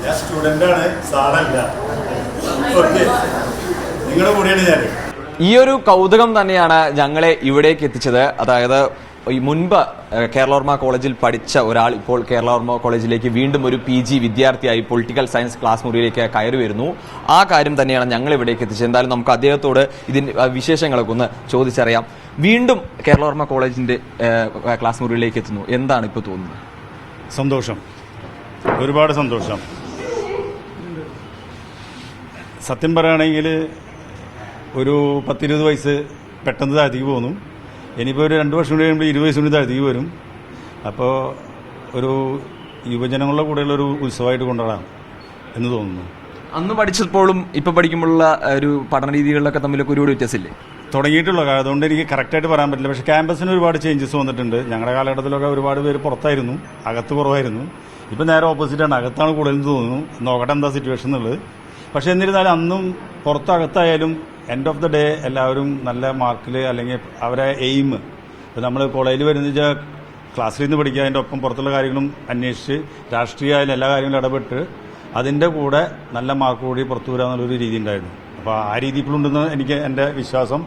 ഞാൻ സ്റ്റുഡൻ്റാണ്, സാറല്ല. ഓക്കെ, നിങ്ങളുടെ കൂടെയാണ് ഞാൻ. ഈ ഒരു കൗതുകം തന്നെയാണ് ഞങ്ങളെ ഇവിടേക്ക് എത്തിച്ചത്. അതായത് ഈ മുൻപ് കേരളവർമ്മ കോളേജിൽ പഠിച്ച ഒരാൾ ഇപ്പോൾ കേരളവർമ്മ കോളേജിലേക്ക് വീണ്ടും ഒരു PG വിദ്യാർത്ഥിയായി പൊളിറ്റിക്കൽ സയൻസ് ക്ലാസ് മുറിയിലേക്ക് കയറി വരുന്നു. ആ കാര്യം തന്നെയാണ് ഞങ്ങൾ ഇവിടേക്ക് എത്തിച്ചത്. എന്തായാലും നമുക്ക് അദ്ദേഹത്തോട് ഇതിന്റെ വിശേഷങ്ങളൊക്കെ ഒന്ന് ചോദിച്ചറിയാം. വീണ്ടും കേരളവർമ്മ കോളേജിന്റെ ക്ലാസ് മുറിയിലേക്ക് എത്തുന്നു. എന്താണ് ഇപ്പോൾ തോന്നുന്നത്? സന്തോഷം, ഒരുപാട് സന്തോഷം. സത്യം പറയുകയാണെങ്കിൽ ഒരു 10-20 വയസ്സ് പെട്ടെന്ന് താഴ്ത്തിക്ക് പോന്നു. ഇനിയിപ്പോൾ ഒരു 2 വർഷം കൂടി കഴിയുമ്പോൾ 20 വയസ്സ് കൂടി താഴ്ത്തിക്ക് വരും. അപ്പോൾ ഒരു യുവജനങ്ങളുടെ കൂടെയുള്ളൊരു ഉത്സവമായിട്ട് കൊണ്ടുവരാം എന്ന് തോന്നുന്നു. അന്ന് പഠിച്ചപ്പോഴും ഇപ്പൊ പഠിക്കുമ്പോഴുള്ള ഒരു പഠന രീതികളിലൊക്കെ തമ്മിലൊക്കെ ഒരുപാട് വ്യത്യാസമില്ലേ? തുടങ്ങിയിട്ടുള്ളൂ, അതുകൊണ്ട് എനിക്ക് കറക്റ്റായിട്ട് പറയാൻ പറ്റില്ല. പക്ഷേ ക്യാമ്പസിന് ഒരുപാട് ചേഞ്ചസ് വന്നിട്ടുണ്ട്. ഞങ്ങളുടെ കാലഘട്ടത്തിലൊക്കെ ഒരുപാട് പേര് പുറത്തായിരുന്നു, അകത്ത് കുറവായിരുന്നു. ഇപ്പം നേരെ ഓപ്പോസിറ്റാണ്, അകത്താണ് കൂടുതലെന്ന് തോന്നുന്നു. നോക്കട്ടെ എന്താ സിറ്റുവേഷൻ എന്നുള്ളത്. പക്ഷേ എന്നിരുന്നാലും അന്നും പുറത്തകത്തായാലും എൻഡ് ഓഫ് ദ ഡേ എല്ലാവരും നല്ല മാർക്കിൽ, അല്ലെങ്കിൽ അവരെ എയിം, ഇപ്പോൾ നമ്മൾ കോളേജിൽ വരുന്ന വെച്ചാൽ ക്ലാസ്സിൽ നിന്ന് പഠിക്കുക, അതിൻ്റെ ഒപ്പം പുറത്തുള്ള കാര്യങ്ങളും അന്വേഷിച്ച് രാഷ്ട്രീയമായാലും എല്ലാ കാര്യങ്ങളും ഇടപെട്ട് അതിൻ്റെ കൂടെ നല്ല മാർക്ക് കൂടി പുറത്തു വരിക എന്നുള്ളൊരു രീതി ഉണ്ടായിരുന്നു. അപ്പോൾ ആ രീതി ഇപ്പോഴുണ്ടെന്ന് എനിക്ക് എൻ്റെ വിശ്വാസം.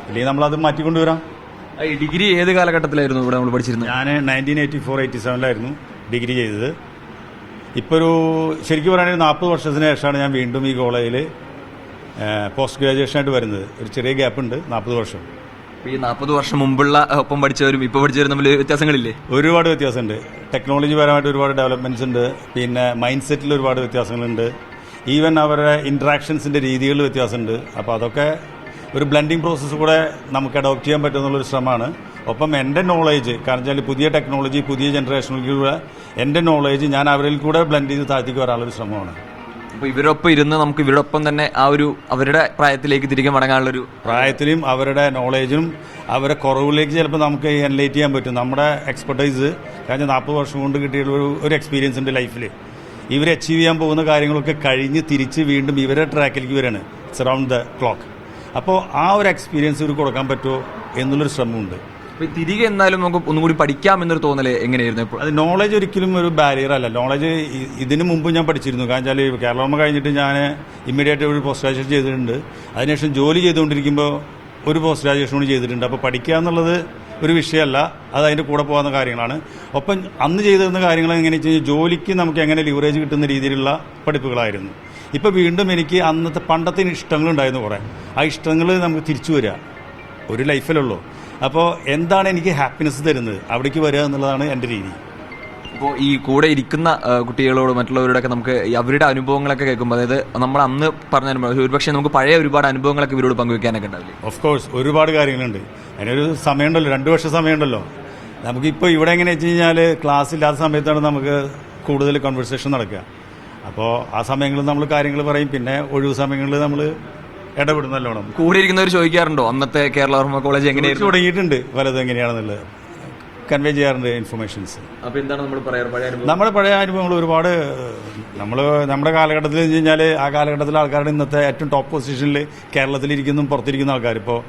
അല്ലെങ്കിൽ നമ്മളത് മാറ്റിക്കൊണ്ടുവരാം. ഡിഗ്രി ഏത് കാലഘട്ടത്തിലായിരുന്നു ഇവിടെ നമ്മൾ പഠിച്ചിരുന്നത്? ഞാൻ 1984-87 ഡിഗ്രി ചെയ്തത്. ഇപ്പോൾ ഒരു ശരിക്കും പറയുകയാണെങ്കിൽ 40 വർഷത്തിന് ശേഷമാണ് ഞാൻ വീണ്ടും ഈ കോളേജിൽ പോസ്റ്റ് ഗ്രാജുവേഷനായിട്ട് വരുന്നത്. ഒരു ചെറിയ ഗ്യാപ്പുണ്ട്, 40 വർഷം. ഈ 40 വർഷം മുമ്പുള്ള ഒപ്പം പഠിച്ചവരും ഇപ്പോൾ പഠിച്ചവരും തമ്മിൽ വ്യത്യാസങ്ങളില്ലേ? ഒരുപാട് വ്യത്യാസമുണ്ട്. ടെക്നോളജി പരമായിട്ട് ഒരുപാട് ഡെവലപ്മെന്റ്സ് ഉണ്ട്. പിന്നെ മൈൻഡ് സെറ്റിൽ ഒരുപാട് വ്യത്യാസങ്ങളുണ്ട്. ഈവൻ അവരുടെ ഇന്ററാക്ഷൻസിന്റെ രീതികളിൽ വ്യത്യാസമുണ്ട്. അപ്പോൾ അതൊക്കെ ഒരു ബ്ലെൻഡിങ് പ്രോസസ്സ് കൂടെ നമുക്ക് അഡോപ്റ്റ് ചെയ്യാൻ പറ്റുമെന്നുള്ളൊരു ശ്രമമാണ്. ഒപ്പം എൻ്റെ നോളേജ്, കാരണം വെച്ചാൽ പുതിയ ടെക്നോളജി, പുതിയ ജനറേഷനിലൂടെ എൻ്റെ നോളേജ് ഞാൻ അവരിൽ കൂടെ ബ്ലെൻഡ് ചെയ്ത് താഴ്ത്തിക്ക് വരാനുള്ളൊരു ശ്രമമാണ്. അപ്പോൾ ഇവരൊപ്പം ഇരുന്ന് നമുക്ക് ഇവരോടൊപ്പം തന്നെ ആ ഒരു അവരുടെ പ്രായത്തിലേക്ക് തിരികെ മടങ്ങാനുള്ളൊരു പ്രായത്തിലും അവരുടെ നോളേജിനും അവരുടെ കുറവിലേക്ക് ചിലപ്പോൾ നമുക്ക് എൻലൈറ്റ് ചെയ്യാൻ പറ്റും. നമ്മുടെ എക്സ്പെർട്ടൈസ്, കാരണം 40 വർഷം കൊണ്ട് കിട്ടിയുള്ള ഒരു എക്സ്പീരിയൻസ് ഉണ്ട് ലൈഫിൽ. ഇവർ അച്ചീവ് ചെയ്യാൻ പോകുന്ന കാര്യങ്ങളൊക്കെ കഴിഞ്ഞ് തിരിച്ച് വീണ്ടും ഇവരുടെ ട്രാക്കിലേക്ക് വരികയാണ്, ഇറ്റ്സ് അറൗണ്ട് ദ ക്ലോക്ക്. അപ്പോൾ ആ ഒരു എക്സ്പീരിയൻസ് ഇവർ കൊടുക്കാൻ പറ്റുമോ എന്നുള്ളൊരു ശ്രമമുണ്ട്. തിരികെ എന്നാലും നമുക്ക് ഒന്നും കൂടി പഠിക്കാം എന്നൊരു തോന്നല് എങ്ങനെയായിരുന്നു? ഇപ്പോൾ അത് നോളജ് ഒരിക്കലും ഒരു ബാരിയർ അല്ല. നോളജ് ഇതിന് മുമ്പ് ഞാൻ പഠിച്ചിരുന്നു. കാരണം വെച്ചാൽ കേരളവർമ്മ കഴിഞ്ഞിട്ട് ഞാൻ ഇമ്മീഡിയറ്റ് ഒരു പോസ്റ്റ് ഗ്രാജുവേഷൻ ചെയ്തിട്ടുണ്ട്. അതിനുശേഷം ജോലി ചെയ്തുകൊണ്ടിരിക്കുമ്പോൾ ഒരു പോസ്റ്റ് ഗ്രാജുവേഷൻ കൂടി ചെയ്തിട്ടുണ്ട്. അപ്പോൾ പഠിക്കുക എന്നുള്ളത് ഒരു വിഷയമല്ല, അത് അതിൻ്റെ കൂടെ പോകുന്ന കാര്യങ്ങളാണ്. ഒപ്പം അന്ന് ചെയ്തിരുന്ന കാര്യങ്ങൾ എങ്ങനെയാണെന്ന് വെച്ച് കഴിഞ്ഞാൽ ജോലിക്ക് നമുക്ക് എങ്ങനെ ലിവറേജ് കിട്ടുന്ന രീതിയിലുള്ള പഠിപ്പുകളായിരുന്നു. ഇപ്പോൾ വീണ്ടും എനിക്ക് പണ്ടത്തെ ഇഷ്ടങ്ങളുണ്ടായിരുന്നു കുറേ. ആ ഇഷ്ടങ്ങൾ നമുക്ക് തിരിച്ചു വരിക, ഒരു ലൈഫിലുള്ളൂ. അപ്പോൾ എന്താണ് എനിക്ക് ഹാപ്പിനെസ് തരുന്നത്, അവിടേക്ക് വരിക എന്നുള്ളതാണ് എൻ്റെ രീതി. അപ്പോൾ ഈ കൂടെ ഇരിക്കുന്ന കുട്ടികളോട് മറ്റുള്ളവരോടൊക്കെ നമുക്ക് അവരുടെ അനുഭവങ്ങളൊക്കെ കേൾക്കുമ്പോൾ, അതായത് നമ്മൾ അന്ന് പറഞ്ഞ ഒരുപക്ഷെ നമുക്ക് പഴയ ഒരുപാട് അനുഭവങ്ങളൊക്കെ ഇവരോട് പങ്കുവെക്കാനൊക്കെ ഉണ്ടാവില്ലേ? ഓഫ് കോഴ്സ് ഒരുപാട് കാര്യങ്ങളുണ്ട്. അതിനൊരു സമയമുണ്ടല്ലോ, 2 വർഷം സമയമുണ്ടല്ലോ. നമുക്കിപ്പോൾ ഇവിടെ എങ്ങനെയാ വെച്ച് കഴിഞ്ഞാൽ ക്ലാസ് ഇല്ലാത്ത സമയത്താണ് നമുക്ക് കൂടുതൽ കോൺവെർസേഷൻ നടക്കുക. അപ്പോൾ ആ സമയങ്ങളിൽ നമ്മൾ കാര്യങ്ങൾ പറയും. പിന്നെ ഒഴിവ് സമയങ്ങളിൽ നമ്മൾ ഇടപെടും നല്ലോണം. കൂടെ ഇരിക്കുന്നവർ ചോദിക്കാറുണ്ടോ അന്നത്തെ കേരളവർമ്മ കോളേജ് എങ്ങനെയായിരുന്നു? തുടങ്ങിയിട്ടുണ്ട്, പലതും എങ്ങനെയാണെന്നുള്ളത് കൺവേ ചെയ്യാറുണ്ട് ഇൻഫർമേഷൻസ്. അപ്പോൾ എന്താണ് നമ്മൾ പറയാറ്? നമ്മുടെ പഴയ അനുഭവങ്ങൾ ഒരുപാട്. നമ്മുടെ കാലഘട്ടത്തിൽ വെച്ച് കഴിഞ്ഞാൽ ആ കാലഘട്ടത്തിലെ ആൾക്കാരുടെ ഇന്നത്തെ ഏറ്റവും ടോപ്പ് പൊസിഷനിൽ കേരളത്തിലിരിക്കുന്നതും പുറത്തിരിക്കുന്ന ആൾക്കാർ. ഇപ്പോൾ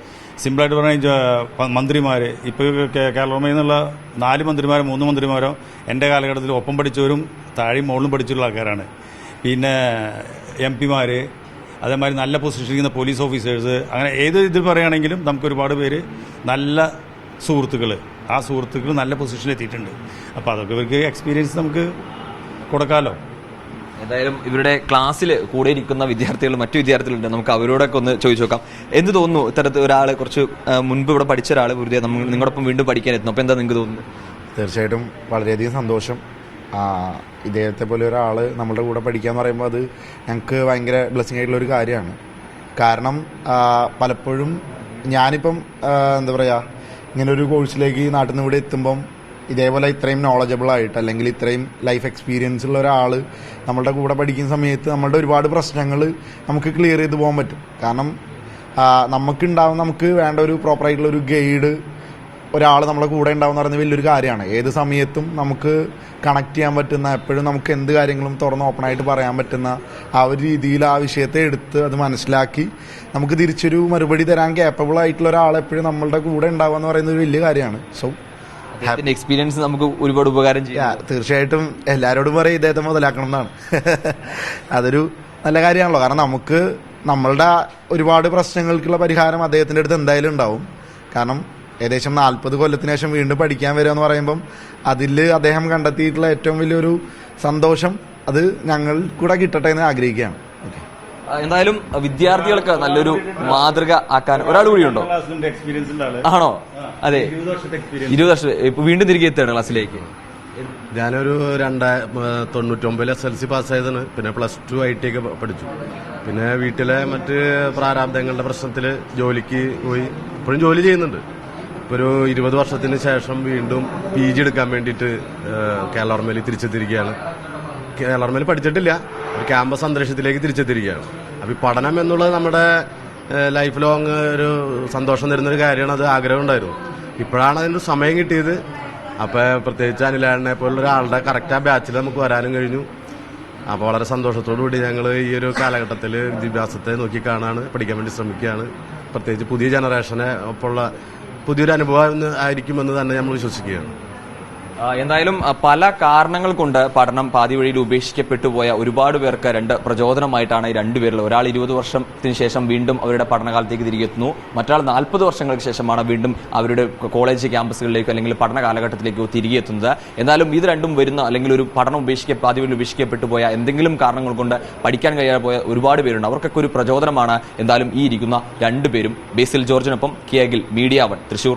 സിമ്പിളായിട്ട് പറഞ്ഞാൽ മന്ത്രിമാർ, ഇപ്പോൾ കേരളവർമ്മയിൽ നിന്നുള്ള 4 മന്ത്രിമാരോ 3 മന്ത്രിമാരോ എൻ്റെ കാലഘട്ടത്തിൽ ഒപ്പം പഠിച്ചവരും താഴെയും മുകളിലും പഠിച്ചിട്ടുള്ള ആൾക്കാരാണ്. പിന്നെ MP-മാർ, അതേമാതിരി നല്ല പൊസിഷനിലിരിക്കുന്ന പോലീസ് ഓഫീസേഴ്സ്, അങ്ങനെ ഏത് ഇതിൽ പറയുകയാണെങ്കിലും നമുക്ക് ഒരുപാട് പേര് നല്ല സുഹൃത്തുക്കൾ, ആ സുഹൃത്തുക്കൾ നല്ല പൊസിഷനിൽ എത്തിയിട്ടുണ്ട്. അപ്പോൾ അതൊക്കെ ഇവർക്ക് എക്സ്പീരിയൻസ് നമുക്ക് കൊടുക്കാമല്ലോ. ഏതായാലും ഇവരുടെ ക്ലാസ്സിൽ കൂടെ ഇരിക്കുന്ന വിദ്യാർത്ഥികൾ, മറ്റു വിദ്യാർത്ഥികളുണ്ട്, നമുക്ക് അവരോടൊക്കെ ഒന്ന് ചോദിച്ചു നോക്കാം. എന്ത് തോന്നുന്നു ഇത്തരത്തിൽ ഒരാൾ കുറച്ച് മുൻപ് ഇവിടെ പഠിച്ച ഒരാൾ വെറുതെ നിങ്ങളോടൊപ്പം വീണ്ടും പഠിക്കാൻ എത്തുന്നു? അപ്പോൾ എന്താ നിങ്ങൾക്ക് തോന്നുന്നത്? തീർച്ചയായിട്ടും വളരെയധികം സന്തോഷം. ഇദ്ദേഹത്തെ പോലെ ഒരാൾ നമ്മളുടെ കൂടെ പഠിക്കുക എന്ന് പറയുമ്പോൾ അത് ഞങ്ങൾക്ക് ഭയങ്കര ബ്ലെസ്സിങ് ആയിട്ടുള്ളൊരു കാര്യമാണ്. കാരണം പലപ്പോഴും ഞാനിപ്പം എന്താ പറയുക, ഇങ്ങനൊരു കോഴ്സിലേക്ക് നാട്ടിൽ നിന്ന് ഇവിടെ എത്തുമ്പം ഇതേപോലെ ഇത്രയും നോളജബിളായിട്ട് അല്ലെങ്കിൽ ഇത്രയും ലൈഫ് എക്സ്പീരിയൻസ് ഉള്ള ഒരാൾ നമ്മളുടെ കൂടെ പഠിക്കുന്ന സമയത്ത് നമ്മളുടെ ഒരുപാട് പ്രശ്നങ്ങൾ നമുക്ക് ക്ലിയർ ചെയ്ത് പോകാൻ പറ്റും. കാരണം നമുക്ക് വേണ്ട ഒരു പ്രോപ്പറായിട്ടുള്ള ഒരു ഗൈഡ്, ഒരാൾ നമ്മളെ കൂടെ ഉണ്ടാവുമെന്ന് പറയുന്നത് വലിയൊരു കാര്യമാണ്. ഏത് സമയത്തും നമുക്ക് കണക്ട് ചെയ്യാൻ പറ്റുന്ന, എപ്പോഴും നമുക്ക് എന്ത് കാര്യങ്ങളും തുറന്ന് ഓപ്പണായിട്ട് പറയാൻ പറ്റുന്ന ആ ഒരു രീതിയിൽ ആ വിഷയത്തെ എടുത്ത് അത് മനസ്സിലാക്കി നമുക്ക് തിരിച്ചൊരു മറുപടി തരാൻ കേപ്പബിൾ ആയിട്ടുള്ള ഒരാൾ എപ്പോഴും നമ്മളുടെ കൂടെ ഉണ്ടാവുക എന്ന് പറയുന്നത് ഒരു വലിയ കാര്യമാണ്. സോ അദ്ദേഹത്തിന്റെ എക്സ്പീരിയൻസ് നമുക്ക് ഒരുപാട് ഉപകാരം ചെയ്യും. തീർച്ചയായിട്ടും എല്ലാവരോടും പറയും ഇദ്ദേഹത്തെ മുതലാക്കണം എന്നാണ്. അതൊരു നല്ല കാര്യമാണല്ലോ. കാരണം നമുക്ക് നമ്മളുടെ ഒരുപാട് പ്രശ്നങ്ങൾക്കുള്ള പരിഹാരം അദ്ദേഹത്തിൻ്റെ അടുത്ത് എന്തായാലും ഉണ്ടാവും. കാരണം ഏകദേശം 40 കൊല്ലത്തിന് ശേഷം വീണ്ടും പഠിക്കാൻ വരിക എന്ന് പറയുമ്പം അതിൽ അദ്ദേഹം കണ്ടെത്തിയിട്ടുള്ള ഏറ്റവും വലിയൊരു സന്തോഷം അത് ഞങ്ങൾ കൂടെ കിട്ടട്ടെ എന്ന് ആഗ്രഹിക്കുകയാണ്. എന്തായാലും വിദ്യാർത്ഥികൾക്ക് നല്ലൊരു മാതൃക ആക്കാൻ ഒരാൾ കൂടിയുണ്ടോ? എക്സ്പീരിയൻസ് ഉണ്ട് ആള്. ആണോ? അതെ, 20 വർഷത്തെ എക്സ്പീരിയൻസ്. 20 വർഷം ഇപ്പൊ വീണ്ടും തിരികെ എത്തുകയാണ് ക്ലാസ്സിലേക്ക്. ഞാനൊരു 99 SLC പാസ്സായതാണ്. പിന്നെ +2 IT ഒക്കെ പഠിച്ചു. പിന്നെ വീട്ടിലെ മറ്റ് പ്രാരാബ്ദങ്ങളുടെ പ്രശ്നത്തിൽ ജോലിക്ക് പോയി. ഇപ്പോഴും ജോലി ചെയ്യുന്നുണ്ട്. ഇപ്പോൾ ഒരു 20 വർഷത്തിന് ശേഷം വീണ്ടും PG എടുക്കാൻ വേണ്ടിയിട്ട് കേരളോർമയിൽ തിരിച്ചെത്തിയിരിക്കുകയാണ്. കേരളോർമയിൽ പഠിച്ചിട്ടില്ല, ഒരു ക്യാമ്പസ് അന്തരീക്ഷത്തിലേക്ക് തിരിച്ചെത്തിയിരിക്കുകയാണ്. അപ്പോൾ ഈ പഠനം എന്നുള്ളത് നമ്മുടെ ലൈഫ് ലോങ് ഒരു സന്തോഷം തരുന്നൊരു കാര്യമാണ്. അത് ആഗ്രഹം ഉണ്ടായിരുന്നു. ഇപ്പോഴാണ് അതിൻ്റെ സമയം കിട്ടിയത്. അപ്പോൾ പ്രത്യേകിച്ച് അനിലേട്ടനെ പോലുള്ള ഒരാളുടെ കറക്റ്റ് ആ ബാച്ചിൽ നമുക്ക് വരാനും കഴിഞ്ഞു. അപ്പോൾ വളരെ സന്തോഷത്തോടു കൂടി ഞങ്ങൾ ഈ ഒരു കാലഘട്ടത്തിൽ വിദ്യാഭ്യാസത്തെ നോക്കിക്കാണാണ്, പഠിക്കാൻ വേണ്ടി ശ്രമിക്കുകയാണ്. പ്രത്യേകിച്ച് പുതിയ ജനറേഷനെ ഒപ്പമുള്ള പുതിയൊരു അനുഭവം ആയിരിക്കുമെന്ന് തന്നെ നമ്മൾ വിശ്വസിക്കുകയാണ്. എന്തായാലും പല കാരണങ്ങൾ കൊണ്ട് പഠനം പാതി വഴിയിൽ ഉപേക്ഷിക്കപ്പെട്ടു പോയ ഒരുപാട് പേർക്ക് രണ്ട് പ്രചോദനമായിട്ടാണ് ഈ രണ്ടുപേരിൽ. ഒരാൾ 20 വർഷത്തിന് ശേഷം വീണ്ടും അവരുടെ പഠനകാലത്തേക്ക് തിരികെ എത്തുന്നു, മറ്റൊരാൾ 40 വർഷങ്ങൾക്ക് ശേഷമാണ് വീണ്ടും അവരുടെ കോളേജ് ക്യാമ്പസുകളിലേക്കോ അല്ലെങ്കിൽ പഠന കാലഘട്ടത്തിലേക്കോ തിരികെ എത്തുന്നത്. എന്നാലും ഇത് രണ്ടും വരുന്ന അല്ലെങ്കിൽ ഒരു പഠനം പാതി വഴിയിൽ ഉപേക്ഷിക്കപ്പെട്ടു പോയ എന്തെങ്കിലും കാരണങ്ങൾ കൊണ്ട് പഠിക്കാൻ കഴിയാതെ പോയ ഒരുപാട് പേരുണ്ട്. അവർക്കൊക്കെ ഒരു പ്രചോദനമാണ് എന്തായാലും ഈ ഇരിക്കുന്ന രണ്ടുപേരും. ബേസിൽ ജോർജിനൊപ്പം കെ അഖിൽ, മീഡിയ 1 തൃശൂർ.